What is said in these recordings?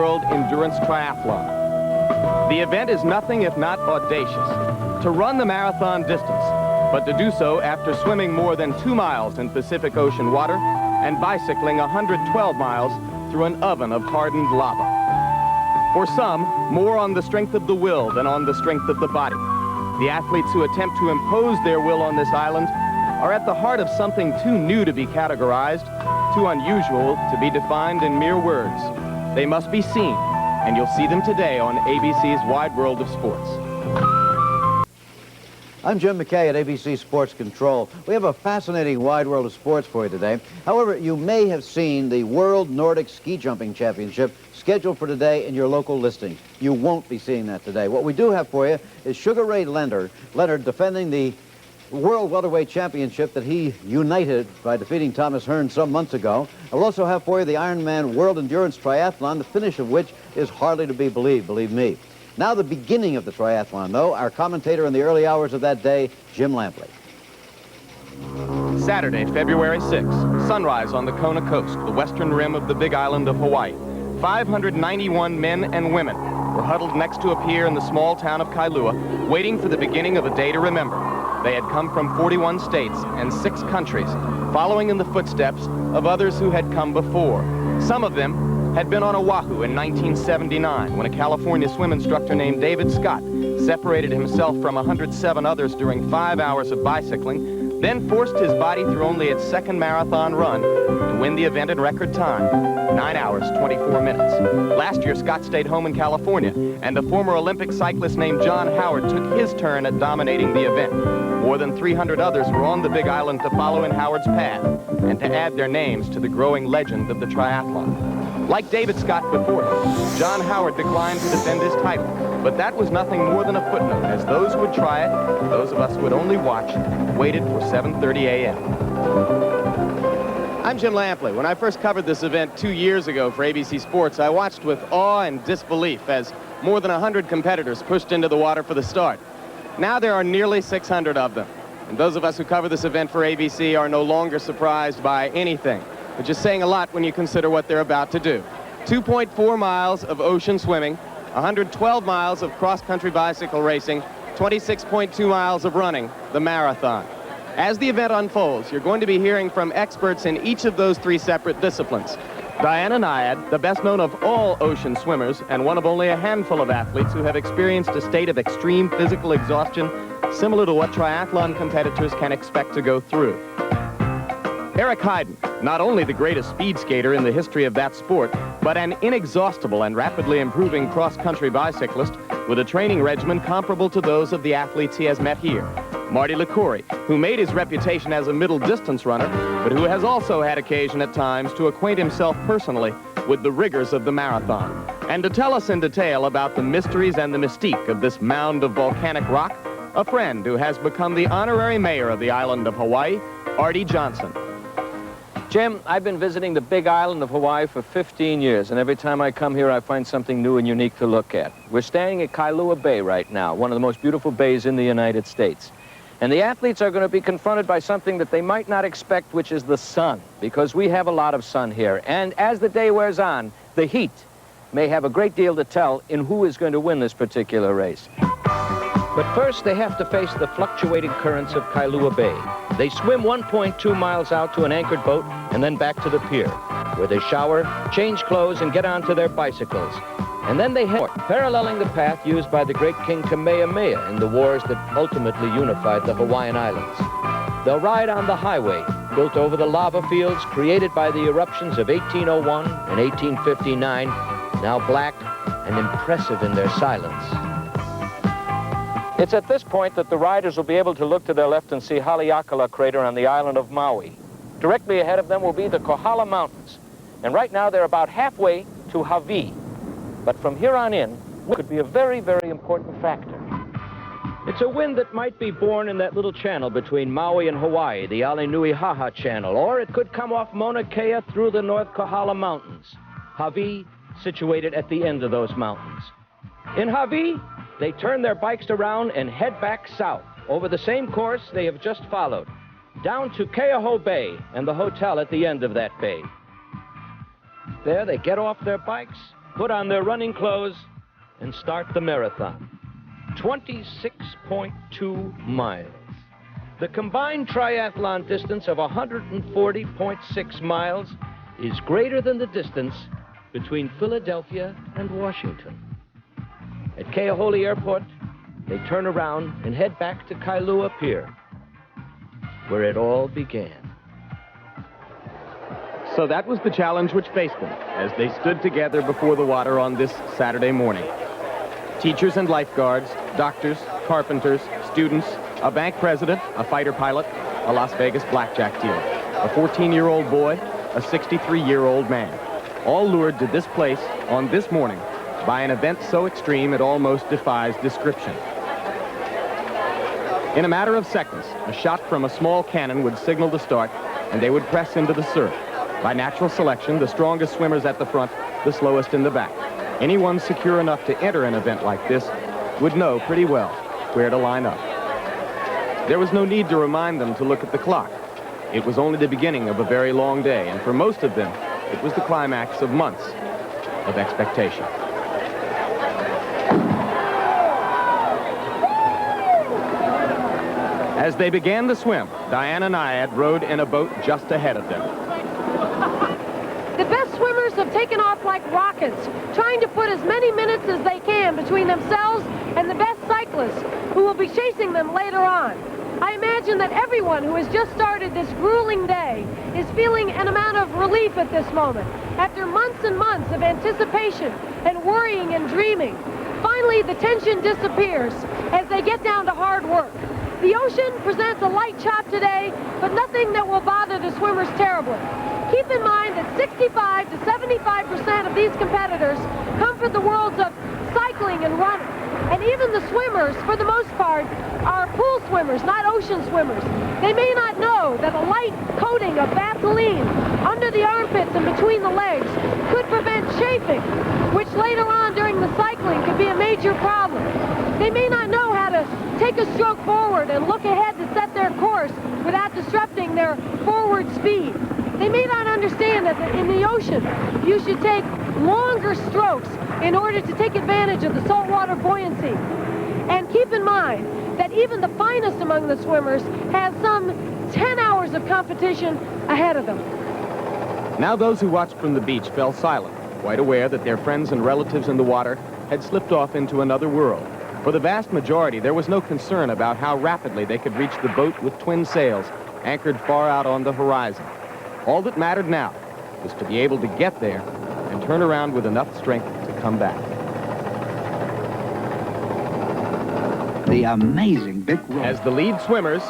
World Endurance Triathlon. The event is nothing if not audacious. To run the marathon distance, but to do so after swimming more than 2 miles in Pacific Ocean water and bicycling 112 miles through an oven of hardened lava. For some, more on the strength of the will than on the strength of the body. The athletes who attempt to impose their will on this island are at the heart of something too new to be categorized, too unusual to be defined in mere words. They must be seen, and you'll see them today on ABC's Wide World of Sports. I'm Jim McKay at ABC Sports Control. We have a fascinating wide world of sports for you today. However, you may have seen the World Nordic Ski Jumping Championship scheduled for today in your local listing. You won't be seeing that today. What we do have for you is Sugar Ray Leonard defending the World Welterweight Championship that he united by defeating Thomas Hearn some months ago. We'll also have for you the Ironman World Endurance Triathlon, the finish of which is hardly to be believed, believe me. Now the beginning of the triathlon, though, our commentator in the early hours of that day, Jim Lampley. Saturday, February 6th, sunrise on the Kona coast, the western rim of the big island of Hawaii. 591 men and women were huddled next to a pier in the small town of Kailua, waiting for the beginning of a day to remember. They had come from 41 states and 6 countries, following in the footsteps of others who had come before. Some of them had been on Oahu in 1979 when a California swim instructor named David Scott separated himself from 107 others during 5 hours of bicycling, then forced his body through only its second marathon run to win the event in record time, 9 hours, 24 minutes. Last year, Scott stayed home in California, and the former Olympic cyclist named John Howard took his turn at dominating the event. More than 300 others were on the big island to follow in Howard's path and to add their names to the growing legend of the triathlon. Like David Scott before him, John Howard declined to defend his title, but that was nothing more than a footnote, as those who would try it, those of us who would only watch, waited for 7:30 a.m. I'm Jim Lampley. When I first covered this event 2 years ago for ABC Sports, I watched with awe and disbelief as more than 100 competitors pushed into the water for the start. Now there are nearly 600 of them, and those of us who cover this event for ABC are no longer surprised by anything, which is saying a lot when you consider what they're about to do. 2.4 miles of ocean swimming, 112 miles of cross-country bicycle racing, 26.2 miles of running, the marathon. As the event unfolds, you're going to be hearing from experts in each of those 3 separate disciplines. Diana Nyad, the best known of all ocean swimmers and one of only a handful of athletes who have experienced a state of extreme physical exhaustion similar to what triathlon competitors can expect to go through. Eric Heiden, not only the greatest speed skater in the history of that sport, but an inexhaustible and rapidly improving cross-country bicyclist with a training regimen comparable to those of the athletes he has met here. Marty LaCourie, who made his reputation as a middle-distance runner, but who has also had occasion at times to acquaint himself personally with the rigors of the marathon. And to tell us in detail about the mysteries and the mystique of this mound of volcanic rock, a friend who has become the honorary mayor of the island of Hawaii, Artie Johnson. Jim, I've been visiting the big island of Hawaii for 15 years, and every time I come here, I find something new and unique to look at. We're staying at Kailua Bay right now, one of the most beautiful bays in the United States. And the athletes are going to be confronted by something that they might not expect, which is the sun, because we have a lot of sun here. And as the day wears on, the heat may have a great deal to tell in who is going to win this particular race. But first, they have to face the fluctuating currents of Kailua Bay. They swim 1.2 miles out to an anchored boat and then back to the pier, where they shower, change clothes, and get onto their bicycles. And then they head north, paralleling the path used by the great King Kamehameha in the wars that ultimately unified the Hawaiian Islands. They'll ride on the highway, built over the lava fields created by the eruptions of 1801 and 1859, now black and impressive in their silence. It's at this point that the riders will be able to look to their left and see Haleakala crater on the island of Maui. Directly ahead of them will be the Kohala Mountains. And right now they're about halfway to Hawaii. But from here on in, it could be a very, very important factor. It's a wind that might be born in that little channel between Maui and Hawaii, the Alenuihaha Channel, or it could come off Mauna Kea through the North Kohala Mountains. Hawaii, situated at the end of those mountains. In Hawaii, they turn their bikes around and head back south over the same course they have just followed, down to Keauhou Bay and the hotel at the end of that bay. There they get off their bikes put on their running clothes, and start the marathon. 26.2 miles. The combined triathlon distance of 140.6 miles is greater than the distance between Philadelphia and Washington. At Keahole Airport, they turn around and head back to Kailua Pier, where it all began. So that was the challenge which faced them as they stood together before the water on this Saturday morning. Teachers and lifeguards, doctors, carpenters, students, a bank president, a fighter pilot, a Las Vegas blackjack dealer, a 14-year-old boy, a 63-year-old man, all lured to this place on this morning by an event so extreme it almost defies description. In a matter of seconds, a shot from a small cannon would signal the start, and they would press into the surf. By natural selection, the strongest swimmers at the front, the slowest in the back. Anyone secure enough to enter an event like this would know pretty well where to line up. There was no need to remind them to look at the clock. It was only the beginning of a very long day, and for most of them, it was the climax of months of expectation. As they began the swim, Diana Nyad rode in a boat just ahead of them. The best swimmers have taken off like rockets, trying to put as many minutes as they can between themselves and the best cyclists who will be chasing them later on. I imagine that everyone who has just started this grueling day is feeling an amount of relief at this moment. After months and months of anticipation and worrying and dreaming, finally the tension disappears as they get down to hard work. The ocean presents a light chop today, but nothing that will bother the swimmers terribly. Keep in mind that 65 to 75% of these competitors come from the worlds of cycling and running. And even the swimmers, for the most part, are pool swimmers, not ocean swimmers. They may not know that a light coating of Vaseline under the armpits and between the legs could prevent chafing, which later on during the cycling could be a major problem. They may not know how to take a stroke forward and look ahead to set their course without disrupting their forward speed. They may not understand that in the ocean, you should take longer strokes in order to take advantage of the saltwater buoyancy. And keep in mind that even the finest among the swimmers has some 10 hours of competition ahead of them. Now those who watched from the beach fell silent, quite aware that their friends and relatives in the water had slipped off into another world. For the vast majority, there was no concern about how rapidly they could reach the boat with twin sails anchored far out on the horizon. All that mattered now was to be able to get there and turn around with enough strength to come back. The amazing big roll. As the lead swimmers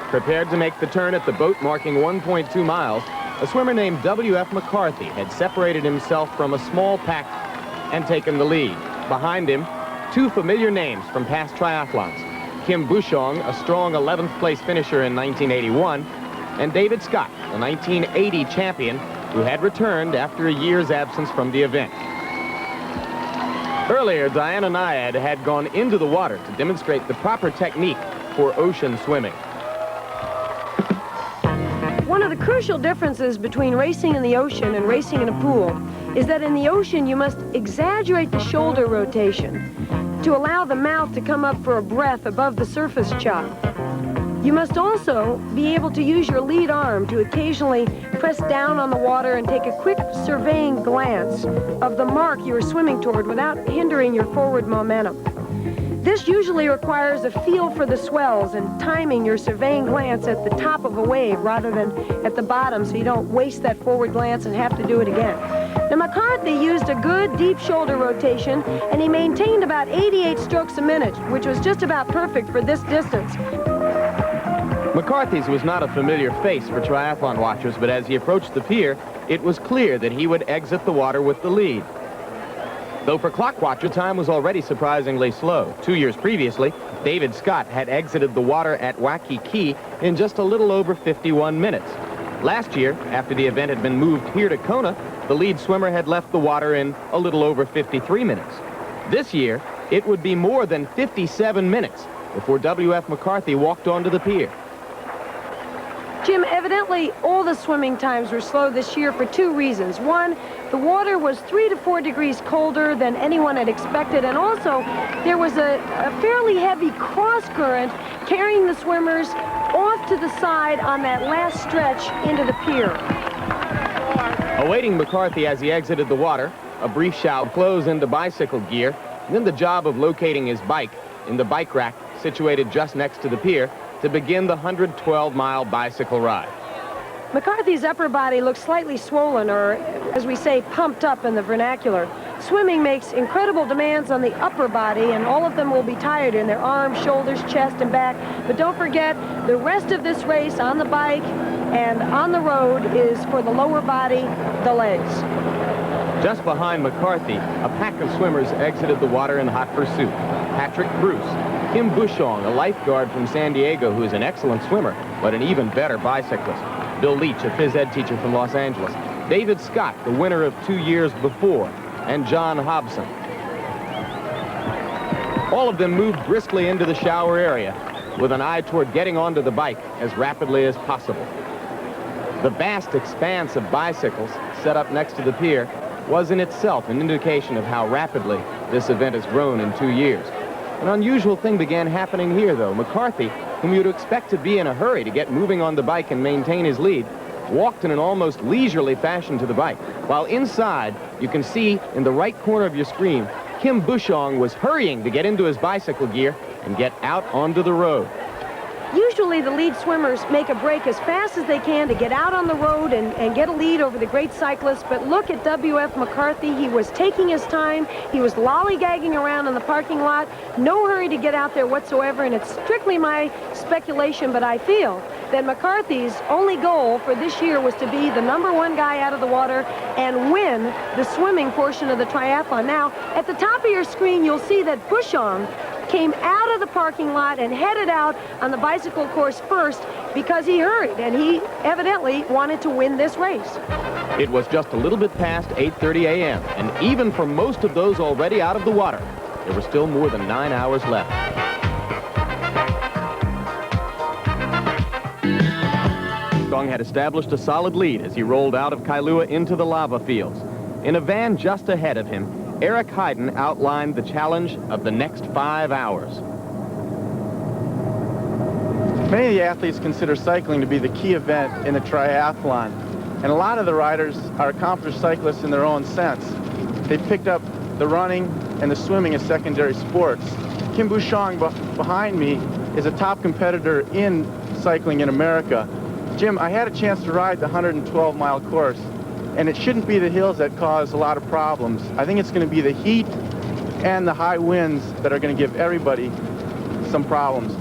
prepared to make the turn at the boat marking 1.2 miles, a swimmer named W.F. McCarthy had separated himself from a small pack and taken the lead. Behind him, two familiar names from past triathlons, Kim Bouchong, a strong 11th place finisher in 1981, and David Scott, the 1980 champion, who had returned after a year's absence from the event. Earlier, Diana Nyad had gone into the water to demonstrate the proper technique for ocean swimming. One of the crucial differences between racing in the ocean and racing in a pool is that in the ocean you must exaggerate the shoulder rotation to allow the mouth to come up for a breath above the surface chop. You must also be able to use your lead arm to occasionally press down on the water and take a quick surveying glance of the mark you are swimming toward without hindering your forward momentum. This usually requires a feel for the swells and timing your surveying glance at the top of a wave rather than at the bottom so you don't waste that forward glance and have to do it again. Now, McCarthy used a good deep shoulder rotation and he maintained about 88 strokes a minute, which was just about perfect for this distance. McCarthy's was not a familiar face for triathlon watchers, but as he approached the pier, it was clear that he would exit the water with the lead. Though for clock watcher, time was already surprisingly slow. 2 years previously, David Scott had exited the water at Waikiki in just a little over 51 minutes. Last year, after the event had been moved here to Kona, the lead swimmer had left the water in a little over 53 minutes. This year, it would be more than 57 minutes before W.F. McCarthy walked onto the pier. Jim, evidently all the swimming times were slow this year for two reasons. One, the water was 3 to 4 degrees colder than anyone had expected, and also there was a fairly heavy cross current carrying the swimmers off to the side on that last stretch into the pier. Awaiting McCarthy as he exited the water, a brief shower, clothes into bicycle gear, and then the job of locating his bike in the bike rack situated just next to the pier to begin the 112-mile bicycle ride. McCarthy's upper body looks slightly swollen, or as we say, pumped up in the vernacular. Swimming makes incredible demands on the upper body, and all of them will be tired in their arms, shoulders, chest, and back. But don't forget, the rest of this race on the bike and on the road is for the lower body, the legs. Just behind McCarthy, a pack of swimmers exited the water in hot pursuit. Patrick Bruce, Kim Bushong, a lifeguard from San Diego who is an excellent swimmer, but an even better bicyclist. Bill Leach, a phys ed teacher from Los Angeles. David Scott, the winner of 2 years before, and John Hobson. All of them moved briskly into the shower area with an eye toward getting onto the bike as rapidly as possible. The vast expanse of bicycles set up next to the pier was in itself an indication of how rapidly this event has grown in 2 years. An unusual thing began happening here, though. McCarthy, whom you'd expect to be in a hurry to get moving on the bike and maintain his lead, walked in an almost leisurely fashion to the bike. While inside, you can see in the right corner of your screen, Kim Bushong was hurrying to get into his bicycle gear and get out onto the road. Usually the lead swimmers make a break as fast as they can to get out on the road and get a lead over the great cyclists, but look at W.F. McCarthy. He was taking his time. He was lollygagging around in the parking lot. No hurry to get out there whatsoever, and it's strictly my speculation, but I feel that McCarthy's only goal for this year was to be the #1 guy out of the water and win the swimming portion of the triathlon. Now, at the top of your screen, you'll see that Bushong came out of the parking lot and headed out on the bicycle course first because he hurried, and he evidently wanted to win this race. It was just a little bit past 8:30 a.m., and even for most of those already out of the water, there were still more than 9 hours left. Bushong had established a solid lead as he rolled out of Kailua into the lava fields. In a van just ahead of him, Eric Heiden outlined the challenge of the next 5 hours. Many of the athletes consider cycling to be the key event in a triathlon, and a lot of the riders are accomplished cyclists in their own sense. They've picked up the running and the swimming as secondary sports. Kim Bushong behind me is a top competitor in cycling in America. Jim, I had a chance to ride the 112-mile course, and it shouldn't be the hills that cause a lot of problems. I think it's going to be the heat and the high winds that are going to give everybody some problems.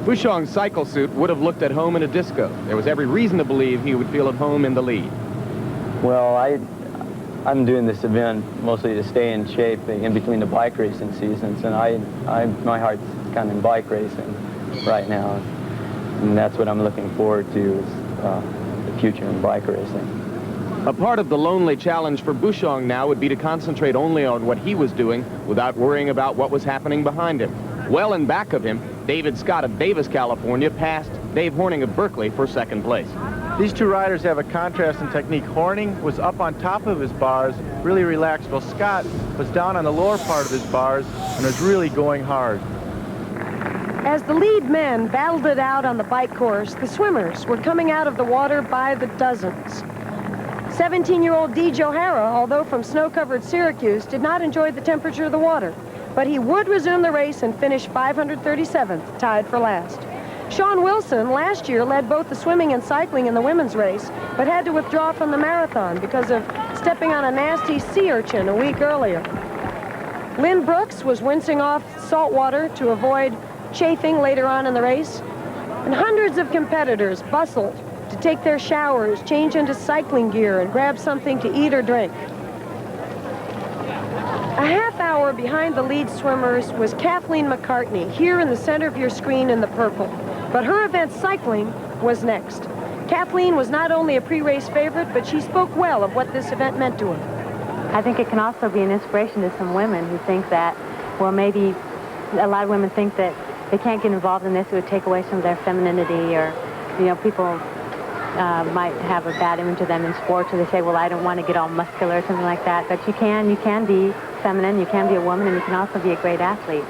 Bushong's cycle suit would have looked at home in a disco. There was every reason to believe he would feel at home in the lead. Well, I'm doing this event mostly to stay in shape in between the bike racing seasons, and my heart's kind of in bike racing right now, and that's what I'm looking forward to, is the future in bike racing. A part of the lonely challenge for Bushong now would be to concentrate only on what he was doing without worrying about what was happening behind him. Well in back of him, David Scott of Davis, California, passed Dave Horning of Berkeley for second place. These two riders have a contrast in technique. Horning was up on top of his bars, really relaxed, while Scott was down on the lower part of his bars and was really going hard. As the lead men battled it out on the bike course, the swimmers were coming out of the water by the dozens. 17-year-old Deej O'Hara, although from snow-covered Syracuse, did not enjoy the temperature of the water, but he would resume the race and finish 537th, tied for last. Sean Wilson last year led both the swimming and cycling in the women's race, but had to withdraw from the marathon because of stepping on a nasty sea urchin a week earlier. Lynn Brooks was rinsing off salt water to avoid chafing later on in the race, and hundreds of competitors bustled to take their showers, change into cycling gear, and grab something to eat or drink. A half hour behind the lead swimmers was Kathleen McCartney, here in the center of your screen in the purple. But her event, cycling, was next. Kathleen was not only a pre-race favorite, but she spoke well of what this event meant to her. I think it can also be an inspiration to some women who think that, well, maybe a lot of women think that they can't get involved in this. It would take away some of their femininity, or, you know, people might have a bad image of them in sports, or they say, well, I don't want to get all muscular or something like that. But you can be feminine, you can be a woman, and you can also be a great athlete.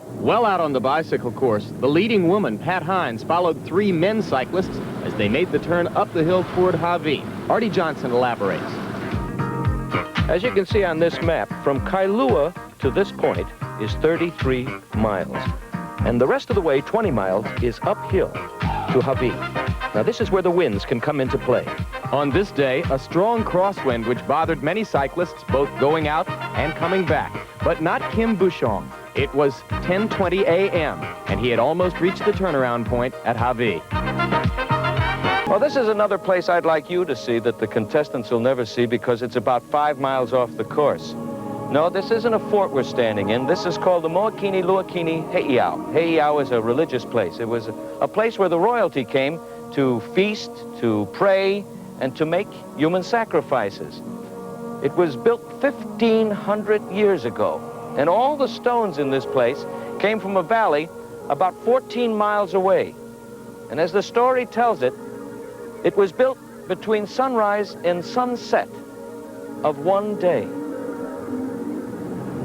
Well out on the bicycle course, the leading woman, Pat Hines, followed 3 men's cyclists as they made the turn up the hill toward Hawaii. Artie Johnson elaborates. As you can see on this map, from Kailua to this point is 33 miles. And the rest of the way, 20 miles, is uphill to Hawaii. Now, this is where the winds can come into play. On this day, a strong crosswind which bothered many cyclists both going out and coming back. But not Kim Bouchon. It was 10:20 a.m., and he had almost reached the turnaround point at Hawaii. Well, this is another place I'd like you to see that the contestants will never see because it's about 5 miles off the course. No, this isn't a fort we're standing in. This is called the Moakini Luakini Heiau. Heiau is a religious place. It was a place where the royalty came to feast, to pray, and to make human sacrifices. It was built 1,500 years ago, and all the stones in this place came from a valley about 14 miles away. And as the story tells it, it was built between sunrise and sunset of one day.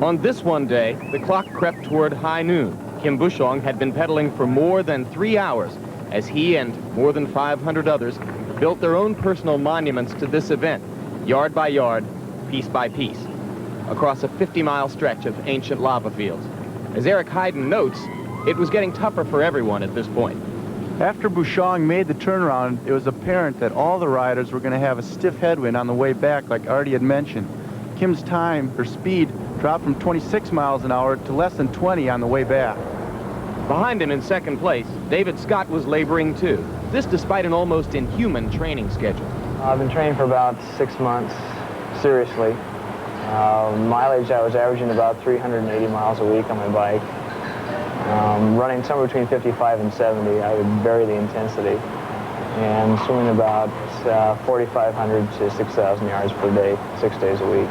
On this one day, the clock crept toward high noon. Kim Bouchon had been pedaling for more than 3 hours as he and more than 500 others built their own personal monuments to this event, yard by yard, piece by piece, across a 50-mile stretch of ancient lava fields. As Eric Hayden notes, it was getting tougher for everyone at this point. After Bouchon made the turnaround, it was apparent that all the riders were going to have a stiff headwind on the way back, like Artie had mentioned. Kim's time, her speed, dropped from 26 miles an hour to less than 20 on the way back. Behind him in second place, David Scott was laboring too. This despite an almost inhuman training schedule. I've been training for about 6 months, seriously. Mileage, I was averaging about 380 miles a week on my bike. Running somewhere between 55 and 70, I would vary the intensity. And swimming about 4,500 to 6,000 yards per day, 6 days a week.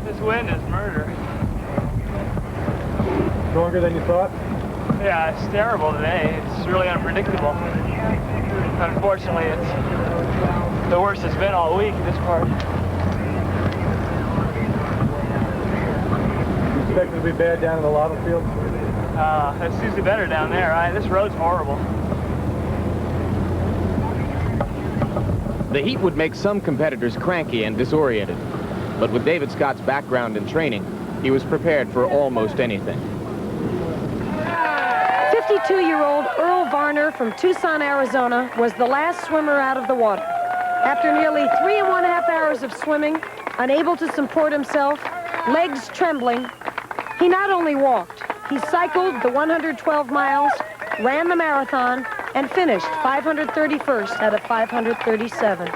This wind is murder. Stronger than you thought? Yeah, it's terrible today. It's really unpredictable. Unfortunately, it's the worst it's been all week, this part. You expect it to be bad down in the lava field? It's usually better down there, right? This road's horrible. The heat would make some competitors cranky and disoriented, but with David Scott's background in training, he was prepared for almost anything. 52-year-old Earl Varner from Tucson, Arizona, was the last swimmer out of the water. After nearly 3.5 hours of swimming, unable to support himself, legs trembling, he not only walked, he cycled the 112 miles, ran the marathon, and finished 531st out of 537.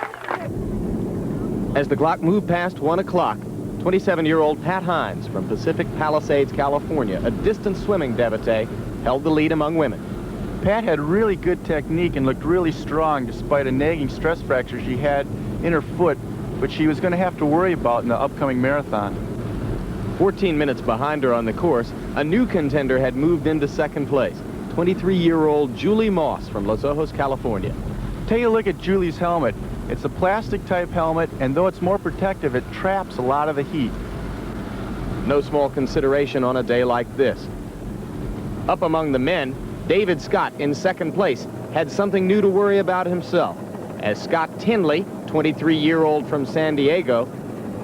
As the clock moved past 1 o'clock, 27-year-old Pat Hines from Pacific Palisades, California, a distance swimming devotee, held the lead among women. Pat had really good technique and looked really strong despite a nagging stress fracture she had in her foot, which she was going to have to worry about in the upcoming marathon. 14 minutes behind her on the course, a new contender had moved into second place, 23-year-old Julie Moss from Los Ojos, California. Take a look at Julie's helmet. It's a plastic-type helmet, and though it's more protective, it traps a lot of the heat. No small consideration on a day like this. Up among the men, David Scott in second place had something new to worry about himself, as Scott Tinley, 23-year-old from San Diego,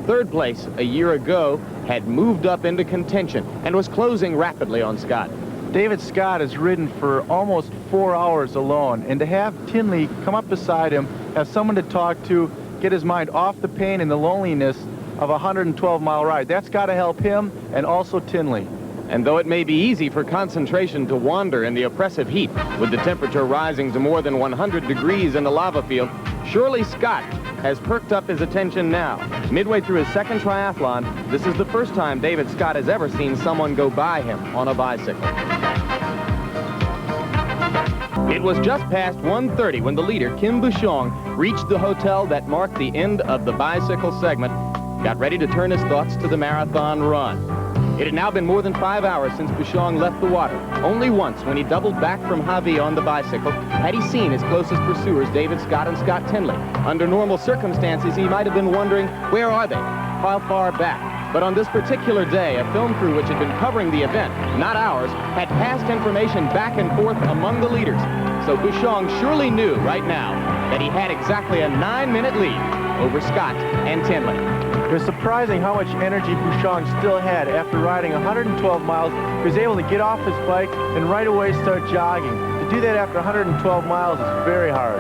third place a year ago, had moved up into contention and was closing rapidly on Scott. David Scott has ridden for almost 4 hours alone, and to have Tinley come up beside him, have someone to talk to, get his mind off the pain and the loneliness of a 112-mile ride, that's got to help him and also Tinley. And though it may be easy for concentration to wander in the oppressive heat, with the temperature rising to more than 100 degrees in the lava field, surely Scott has perked up his attention now. Midway through his second triathlon, this is the first time David Scott has ever seen someone go by him on a bicycle. It was just past 1:30 when the leader, Kim Bouchon, reached the hotel that marked the end of the bicycle segment, got ready to turn his thoughts to the marathon run. It had now been more than 5 hours since Bouchon left the water. Only once, when he doubled back from Javi on the bicycle, had he seen his closest pursuers, David Scott and Scott Tinley. Under normal circumstances, he might have been wondering, where are they? How far back? But on this particular day, a film crew which had been covering the event, not ours, had passed information back and forth among the leaders. So Bouchon surely knew right now that he had exactly a 9-minute lead over Scott and Tinley. It was surprising how much energy Bouchon still had after riding 112 miles. He was able to get off his bike and right away start jogging. To do that after 112 miles is very hard.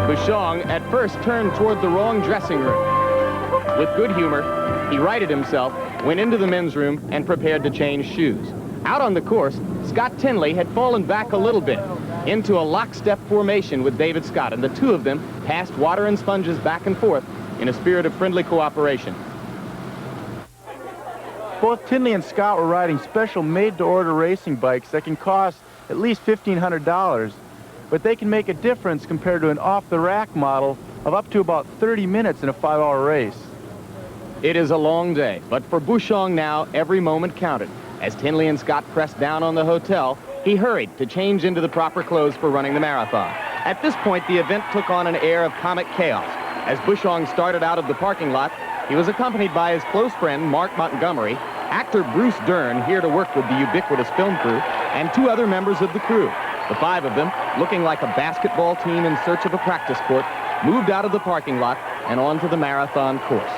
Bouchon at first turned toward the wrong dressing room. With good humor, he righted himself, went into the men's room, and prepared to change shoes. Out on the course, Scott Tinley had fallen back a little bit into a lockstep formation with David Scott, and the two of them passed water and sponges back and forth in a spirit of friendly cooperation. Both Tinley and Scott were riding special made-to-order racing bikes that can cost at least $1,500, but they can make a difference compared to an off-the-rack model of up to about 30 minutes in a 5-hour race. It is a long day, but for Bouchon now, every moment counted. As Tinley and Scott pressed down on the hotel, he hurried to change into the proper clothes for running the marathon. At this point, the event took on an air of comic chaos. As Bouchon started out of the parking lot, he was accompanied by his close friend, Mark Montgomery, actor Bruce Dern, here to work with the ubiquitous film crew, and 2 other members of the crew. The 5 of them, looking like a basketball team in search of a practice court, moved out of the parking lot and onto the marathon course.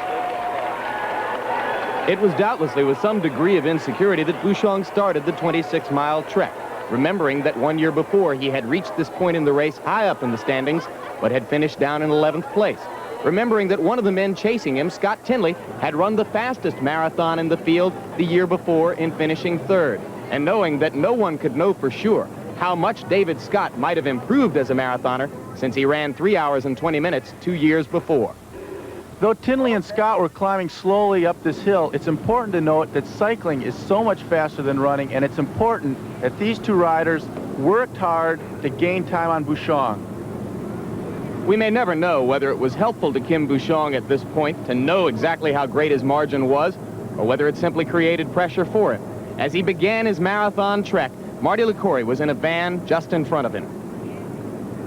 It was doubtlessly with some degree of insecurity that Bouchon started the 26-mile trek, remembering that 1 year before he had reached this point in the race high up in the standings, but had finished down in 11th place. Remembering that one of the men chasing him, Scott Tinley, had run the fastest marathon in the field the year before in finishing 3rd. And knowing that no one could know for sure how much David Scott might have improved as a marathoner since he ran 3 hours and 20 minutes 2 years before. Though Tinley and Scott were climbing slowly up this hill, it's important to note that cycling is so much faster than running, and it's important that these 2 riders worked hard to gain time on Bouchon. We may never know whether it was helpful to Kim Bouchon at this point to know exactly how great his margin was, or whether it simply created pressure for him. As he began his marathon trek, Marty LaCourie was in a van just in front of him.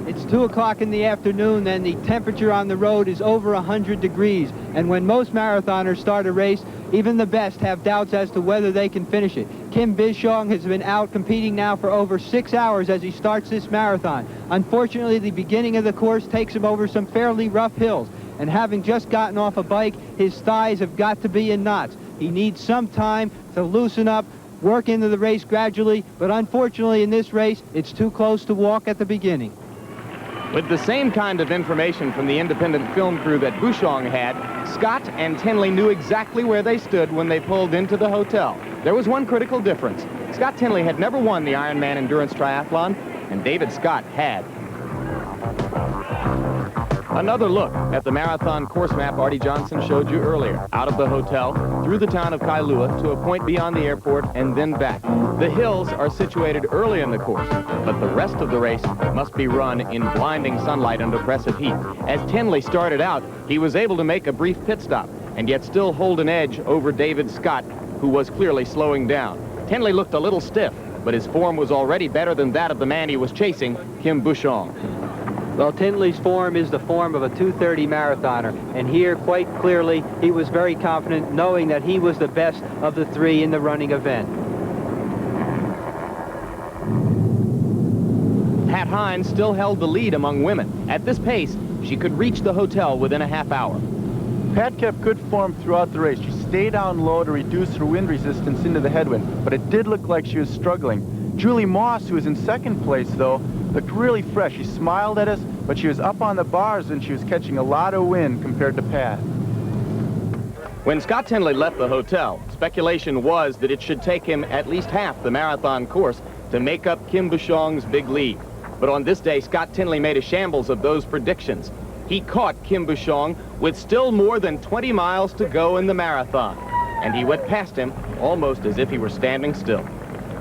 It's 2 o'clock in the afternoon, and the temperature on the road is over 100 degrees. And when most marathoners start a race, even the best have doubts as to whether they can finish it. Kim Bouchon has been out competing now for over 6 hours as he starts this marathon. Unfortunately, the beginning of the course takes him over some fairly rough hills. And having just gotten off a bike, his thighs have got to be in knots. He needs some time to loosen up, work into the race gradually, but unfortunately in this race, it's too close to walk at the beginning. With the same kind of information from the independent film crew that Bouchon had, Scott and Tinley knew exactly where they stood when they pulled into the hotel. There was one critical difference. Scott Tinley had never won the Ironman endurance triathlon, and David Scott had. Another look at the marathon course map Artie Johnson showed you earlier. Out of the hotel, through the town of Kailua, to a point beyond the airport, and then back. The hills are situated early in the course, but the rest of the race must be run in blinding sunlight and oppressive heat. As Tinley started out, he was able to make a brief pit stop, and yet still hold an edge over David Scott, who was clearly slowing down. Tinley looked a little stiff, but his form was already better than that of the man he was chasing, Kim Bouchon. Well, Tinley's form is the form of a 2:30 marathoner, and here, quite clearly, he was very confident, knowing that he was the best of the 3 in the running event. Pat Hines still held the lead among women. At this pace, she could reach the hotel within a half hour. Pat kept good form throughout the race. She stayed down low to reduce her wind resistance into the headwind, but it did look like she was struggling. Julie Moss, who was in 2nd place, though, looked really fresh. She smiled at us, but she was up on the bars and she was catching a lot of wind compared to Pat. When Scott Tinley left the hotel, speculation was that it should take him at least half the marathon course to make up Kim Bouchon's big lead. But on this day, Scott Tinley made a shambles of those predictions. He caught Kim Bouchon with still more than 20 miles to go in the marathon, and he went past him almost as if he were standing still.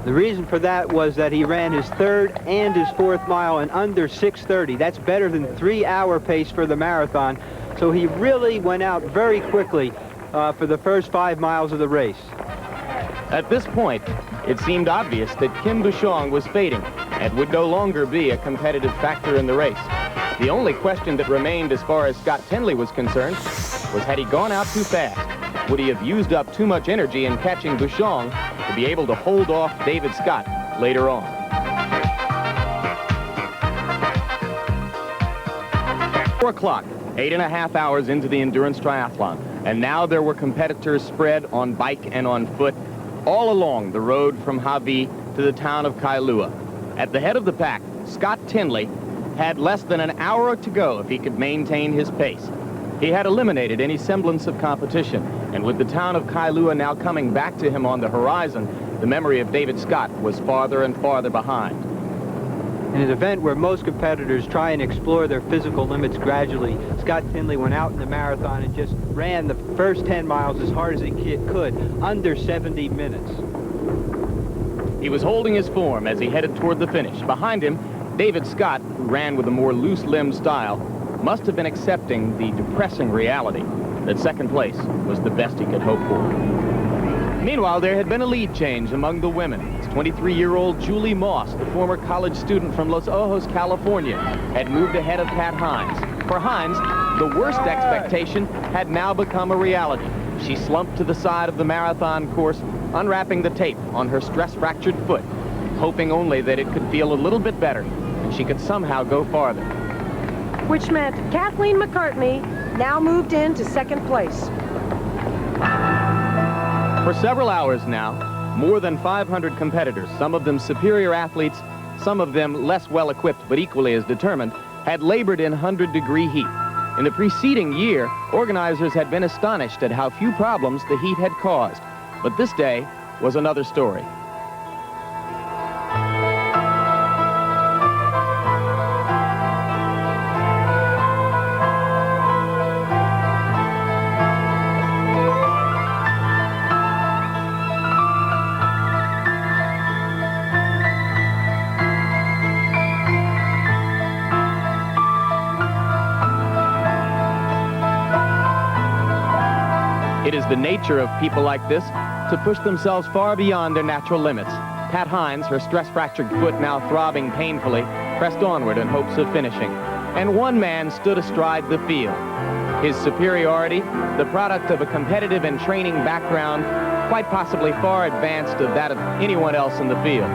The reason for that was that he ran his 3rd and his 4th mile in under 6:30. That's better than 3-hour pace for the marathon. So he really went out very quickly for the first 5 miles of the race. At this point, it seemed obvious that Kim Bouchon was fading and would no longer be a competitive factor in the race. The only question that remained as far as Scott Tinley was concerned was, had he gone out too fast? Would he have used up too much energy in catching Bouchon to be able to hold off David Scott later on? Four o'clock, 8.5 hours into the endurance triathlon, and now there were competitors spread on bike and on foot all along the road from Hawi to the town of Kailua. At the head of the pack, Scott Tinley had less than an hour to go if he could maintain his pace. He had eliminated any semblance of competition, and with the town of Kailua now coming back to him on the horizon, the memory of David Scott was farther and farther behind. In an event where most competitors try and explore their physical limits gradually, Scott Tinley went out in the marathon and just ran the first 10 miles as hard as he could, under 70 minutes. He was holding his form as he headed toward the finish. Behind him, David Scott, who ran with a more loose-limbed style, must have been accepting the depressing reality that second place was the best he could hope for. Meanwhile, there had been a lead change among the women. It's 23-year-old Julie Moss, the former college student from Los Ojos, California, had moved ahead of Pat Hines. For Hines, the worst expectation had now become a reality. She slumped to the side of the marathon course, unwrapping the tape on her stress-fractured foot, hoping only that it could feel a little bit better and she could somehow go farther. Which meant Kathleen McCartney now moved into second place. For several hours now, more than 500 competitors, some of them superior athletes, some of them less well-equipped but equally as determined, had labored in 100-degree heat. In the preceding year, organizers had been astonished at how few problems the heat had caused. But this day was another story. It is the nature of people like this to push themselves far beyond their natural limits. Pat Hines, her stress-fractured foot now throbbing painfully, pressed onward in hopes of finishing. And one man stood astride the field. His superiority, the product of a competitive and training background, quite possibly far advanced of that of anyone else in the field.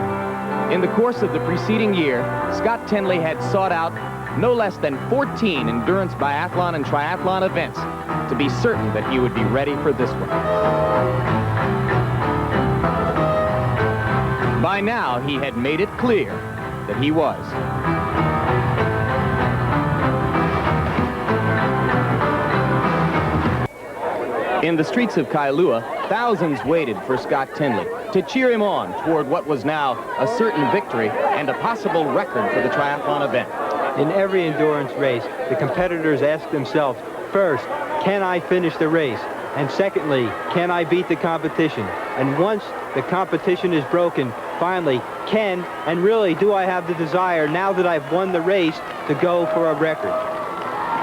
In the course of the preceding year, Scott Tinley had sought out no less than 14 endurance biathlon and triathlon events to be certain that he would be ready for this one. By now, he had made it clear that he was. In the streets of Kailua, thousands waited for Scott Tinley to cheer him on toward what was now a certain victory and a possible record for the triathlon event. In every endurance race, the competitors ask themselves, first, can I finish the race? And secondly, can I beat the competition? And once the competition is broken, finally, can and really do I have the desire, now that I've won the race, to go for a record?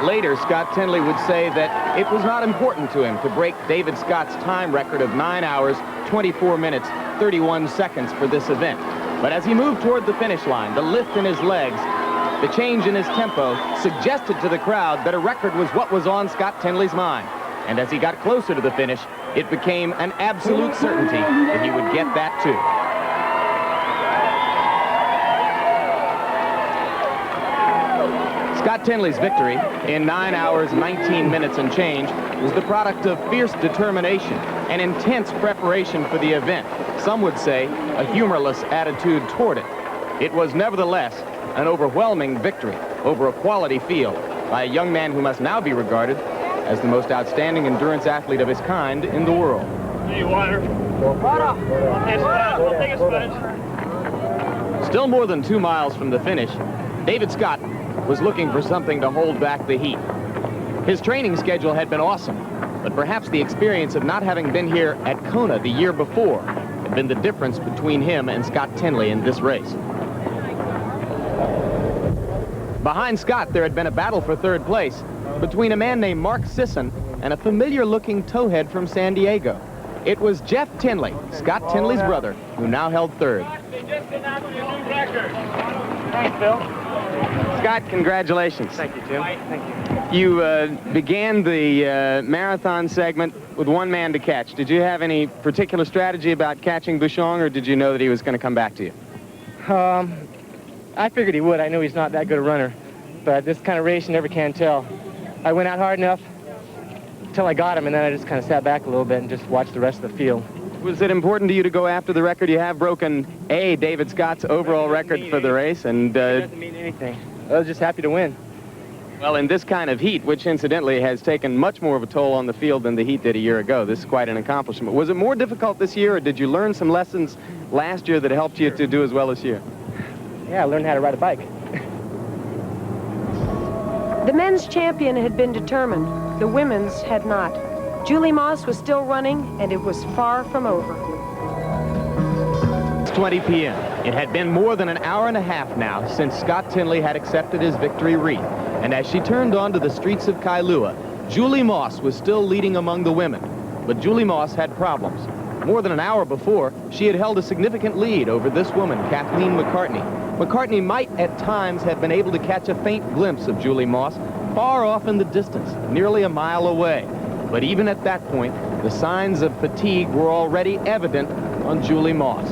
Later, Scott Tinley would say that it was not important to him to break David Scott's time record of 9 hours, 24 minutes, 31 seconds for this event. But as he moved toward the finish line, the lift in his legs, the change in his tempo suggested to the crowd that a record was what was on Scott Tinley's mind. And as he got closer to the finish, it became an absolute certainty that he would get that too. Scott Tinley's victory in 9 hours, 19 minutes and change was the product of fierce determination and intense preparation for the event. Some would say a humorless attitude toward it. It was nevertheless an overwhelming victory over a quality field by a young man who must now be regarded as the most outstanding endurance athlete of his kind in the world. Hey, water. I'll take a sponge. Still more than 2 miles from the finish, David Scott was looking for something to hold back the heat. His training schedule had been awesome, but perhaps the experience of not having been here at Kona the year before had been the difference between him and Scott Tinley in this race. Behind Scott, there had been a battle for third place between a man named Mark Sisson and a familiar-looking towhead from San Diego. It was Jeff Tinley, Scott Tinley's brother, who now held third. Thanks, Bill. Scott, congratulations. Thank you, Jim. Thank you. You began the marathon segment with one man to catch. Did you have any particular strategy about catching Bouchon, or did you know that he was going to come back to you? I figured he would. I knew he's not that good a runner. But this kind of race, you never can tell. I went out hard enough until I got him, and then I just kind of sat back a little bit and just watched the rest of the field. Was it important to you to go after the record? You have broken David Scott's overall record for the race, and It doesn't mean anything. I was just happy to win. well, in this kind of heat, which incidentally has taken much more of a toll on the field than the heat did a year ago, this is quite an accomplishment. Was it more difficult this year, or did you learn some lessons last year that helped you to do as well this year? Yeah, I learned how to ride a bike. The men's champion had been determined. The women's had not. Julie Moss was still running, and it was far from over. It's 20 p.m. It had been more than an hour and a half now since Scott Tinley had accepted his victory wreath. And as she turned onto the streets of Kailua, Julie Moss was still leading among the women. But Julie Moss had problems. More than an hour before, she had held a significant lead over this woman, Kathleen McCartney. McCartney might at times have been able to catch a faint glimpse of Julie Moss far off in the distance, nearly a mile away. But even at that point, the signs of fatigue were already evident on Julie Moss.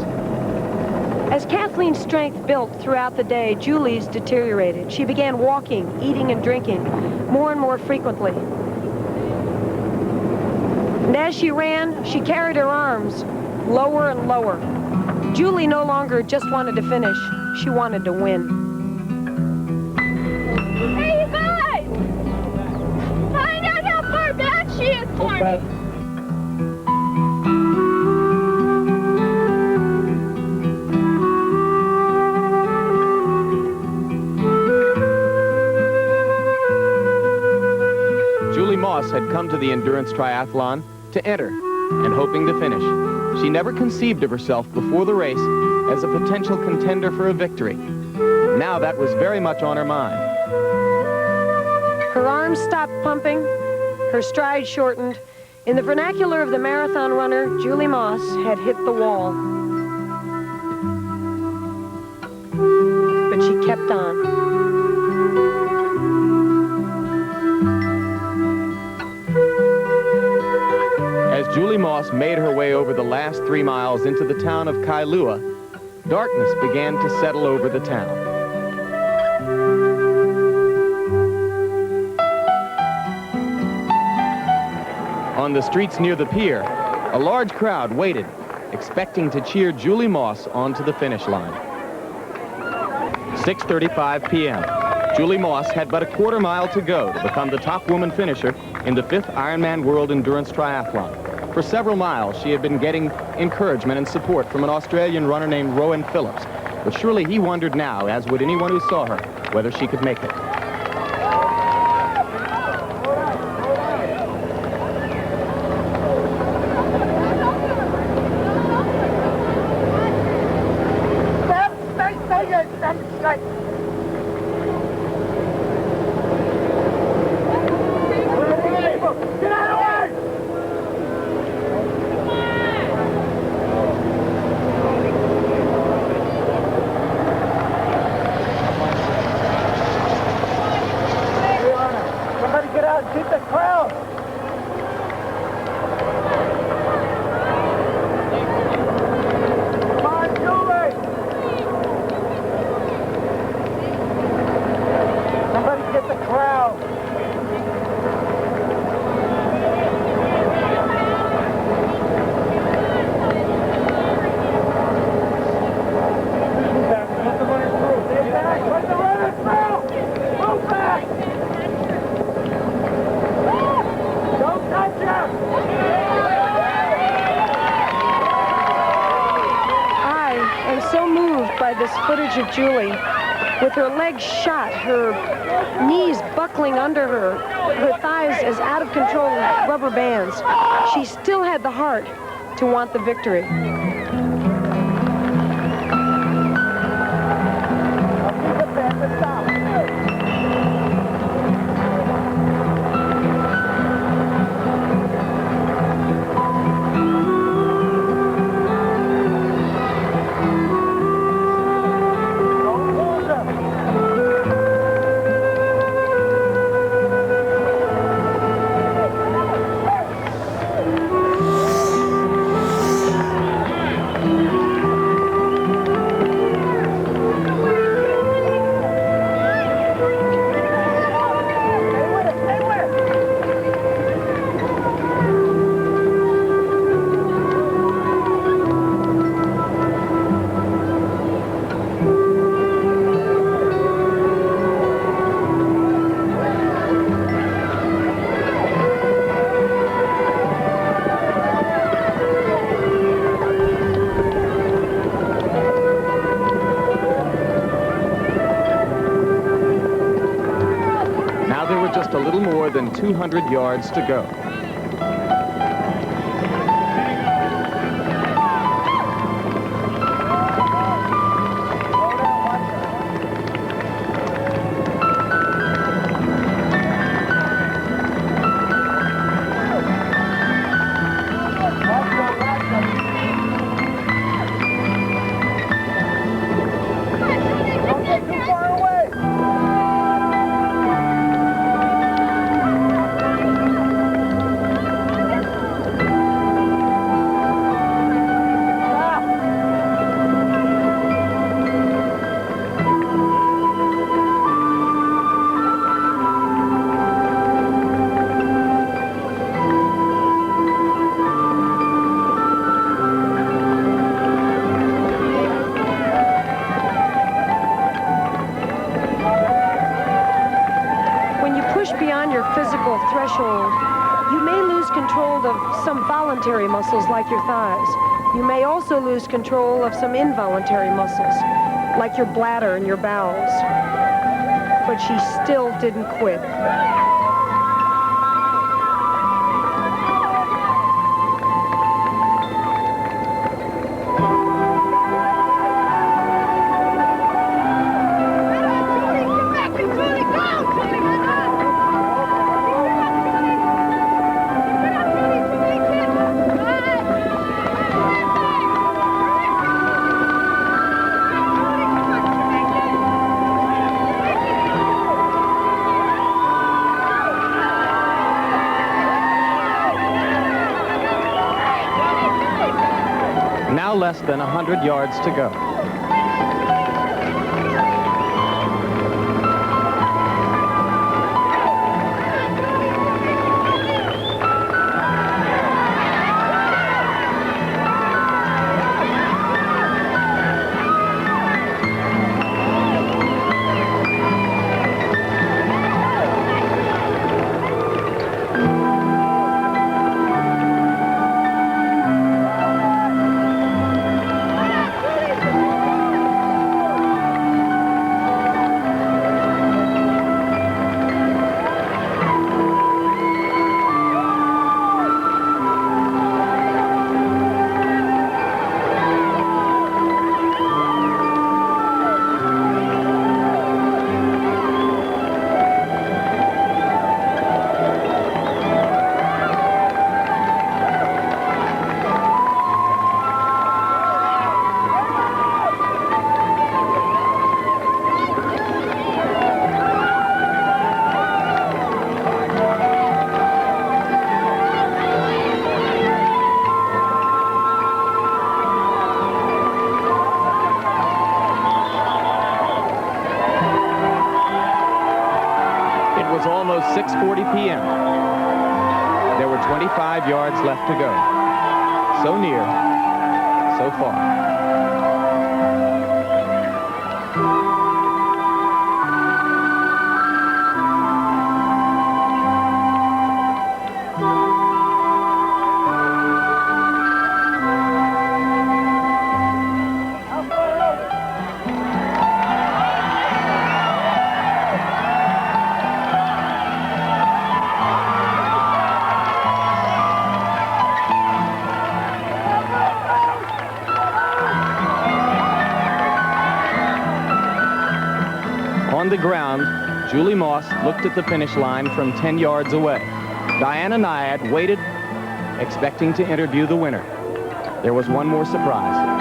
As Kathleen's strength built throughout the day, Julie's deteriorated. She began walking, eating, and drinking more and more frequently. And as she ran, she carried her arms lower and lower. Julie no longer just wanted to finish. She wanted to win. Hey, you guys! Find out how far back she is for me. Julie Moss had come to the endurance triathlon to enter and hoping to finish. She never conceived of herself before the race as a potential contender for a victory. Now that was very much on her mind. Her arms stopped pumping, her stride shortened. In the vernacular of the marathon runner, Julie Moss had hit the wall. But she kept on. As Julie Moss made her way over the last 3 miles into the town of Kailua, darkness began to settle over the town. On the streets near the pier, a large crowd waited, expecting to cheer Julie Moss onto the finish line. 6:35 p.m. Julie Moss had but a quarter mile to go to become the top woman finisher in the 5th Ironman World Endurance Triathlon. For several miles, she had been getting encouragement and support from an Australian runner named Rowan Phillips. But surely he wondered now, as would anyone who saw her, whether she could make it. This footage of Julie with her legs shot, her knees buckling under her, her thighs as out of control as rubber bands. She still had the heart to want the victory. than 200 yards to go. Threshold, you may lose control of some voluntary muscles like your thighs. You may also lose control of some involuntary muscles like your bladder and your bowels. But she still didn't quit. Now less than 100 yards to go. was almost 6:40 p.m. There were 25 yards left to go. So near, so far. On the ground, Julie Moss looked at the finish line from 10 yards away. Diana Nyad waited, expecting to interview the winner. There was one more surprise.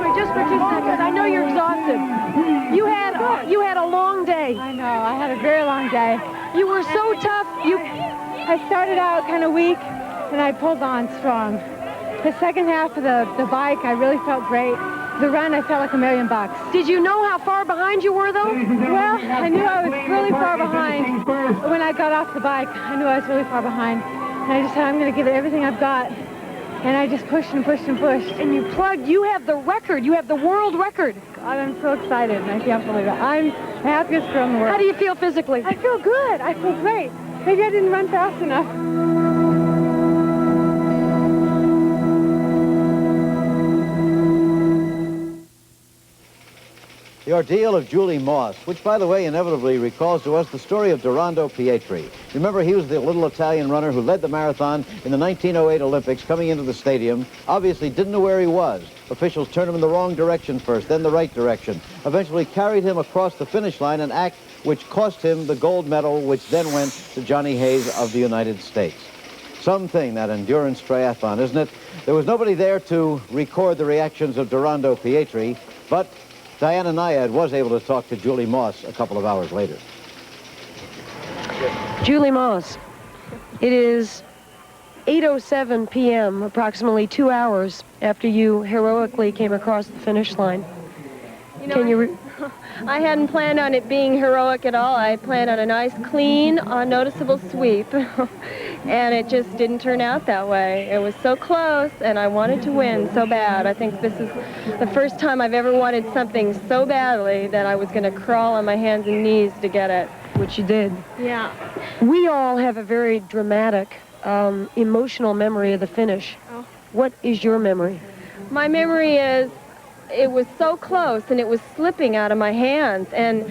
me just for 2 seconds. I know you're exhausted. You had a long day. I know. I had a very long day. You were so tough. I started out kind of weak, and I pulled on strong. The second half of the bike, I really felt great. The run, I felt like $1 million. Did you know how far behind you were, though? Well, I knew I was really far behind. When I got off the bike, I knew I was really far behind. And I just said, I'm going to give it everything I've got. And I just pushed and pushed and pushed. And you plugged. You have the record. You have the world record. God, I'm so excited, and I can't believe it. I'm the happiest girl in the world. How do you feel physically? I feel good. I feel great. Maybe I didn't run fast enough. The ordeal of Julie Moss, which, by the way, inevitably recalls to us the story of Dorando Pietri. Remember, he was the little Italian runner who led the marathon in the 1908 Olympics, coming into the stadium. Obviously didn't know where he was. Officials turned him in the wrong direction first, then the right direction. Eventually carried him across the finish line, an act which cost him the gold medal, which then went to Johnny Hayes of the United States. Something, that endurance triathlon, isn't it? There was nobody there to record the reactions of Dorando Pietri, but Diana Nyad was able to talk to Julie Moss a couple of hours later. Julie Moss, it is 8:07 p.m., approximately 2 hours after you heroically came across the finish line. I hadn't planned on it being heroic at all. I planned on a nice, clean, unnoticeable sweep. And it just didn't turn out that way. It was so close, and I wanted to win so bad. I think this is the first time I've ever wanted something so badly that I was going to crawl on my hands and knees to get it. Which you did. Yeah. We all have a very dramatic, emotional memory of the finish. Oh. What is your memory? My memory is it was so close, and it was slipping out of my hands, and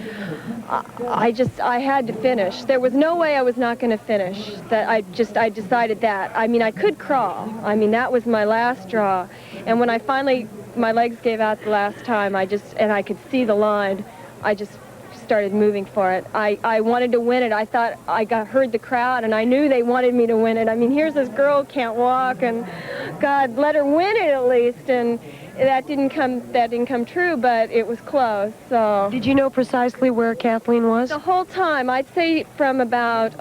I had to finish. There was no way I was not going to finish. I decided that. I mean, I could crawl. I mean, that was my last draw. And when I finally, my legs gave out the last time, and I could see the line, I just started moving for it. I wanted to win it. I thought heard the crowd, and I knew they wanted me to win it. I mean, here's this girl who can't walk, and God, let her win it at least. And that didn't come true, but it was close. So did you know precisely where Kathleen was? The whole time. I'd say from about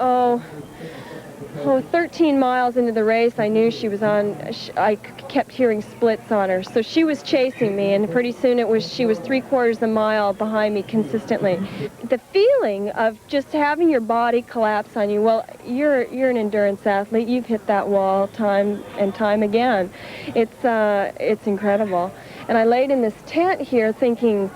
13 miles into the race, I knew she was on. I kept hearing splits on her, so she was chasing me, and pretty soon she was 3/4 of a mile behind me consistently. The feeling of just having your body collapse on you. Well, you're an endurance athlete. You've hit that wall time and time again. It's incredible. And I laid in this tent here thinking,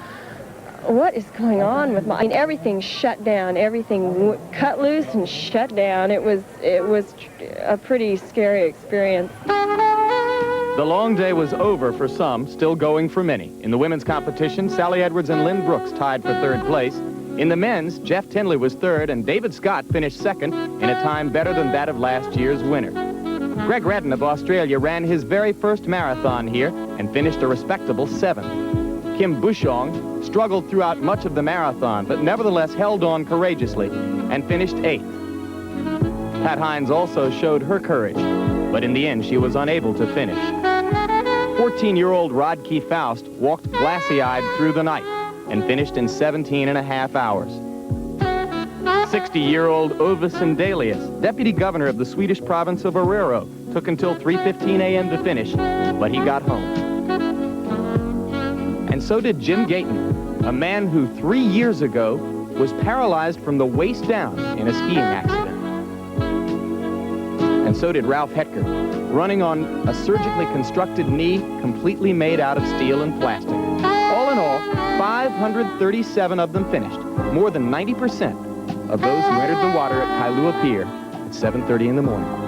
what is going on with my... I mean, everything shut down. Everything cut loose and shut down. It was a pretty scary experience. The long day was over for some, still going for many. In the women's competition, Sally Edwards and Lynn Brooks tied for third place. In the men's, Jeff Tinley was third, and David Scott finished second in a time better than that of last year's winner. Greg Redden of Australia ran his very first marathon here and finished a respectable 7th. Kim Bushong struggled throughout much of the marathon, but nevertheless held on courageously and finished 8th. Pat Hines also showed her courage, but in the end she was unable to finish. 14-year-old Rodkey Faust walked glassy-eyed through the night and finished in 17.5 hours. 60-year-old Ove Sandelius, deputy governor of the Swedish province of Orero, took until 3:15 a.m. to finish, but he got home. And so did Jim Gayton, a man who 3 years ago was paralyzed from the waist down in a skiing accident. And so did Ralph Hetker, running on a surgically constructed knee completely made out of steel and plastic. All in all, 537 of them finished, more than 90% of those who entered the water at Kailua Pier at 7:30 in the morning.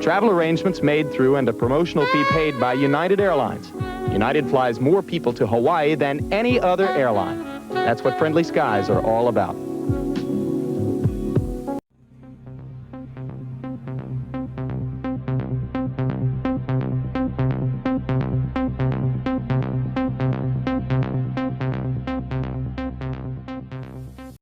Travel arrangements made through and a promotional fee paid by United Airlines. United flies more people to Hawaii than any other airline. That's what Friendly Skies are all about.